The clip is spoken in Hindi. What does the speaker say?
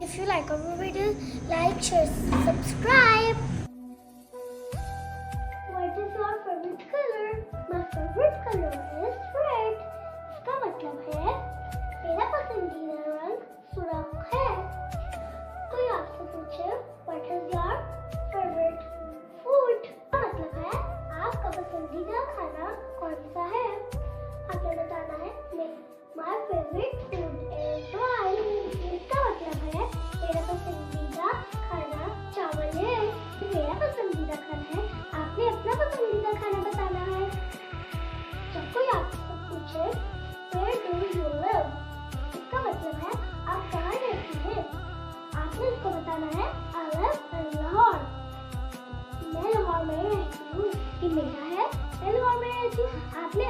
If you like our video, like, share, subscribe. What is your favorite color? My favorite color is red. इसका मतलब है मेरा पसंदीदा रंग सुर्ख है। कोई आपसे पूछे What is your favorite food? इसका मतलब है आपका पसंदीदा खाना कौन सा है? आपने बताना है My favorite food is rice. इसका मतलब है मेरा पसंदीदा खाना चावल है। मेरा पसंदीदा खाना है। आपने अपना पसंदीदा खाना बताना है। जब कोई आपसे पूछे Where do you live? इसका मतलब है आप कहाँ रहती हैं? आपने इसको बताना है I live in लाहौर। मैं लाहौर में रहती हूँ। ये मेरा है। मैं लाहौर में रहती हूँ। आपने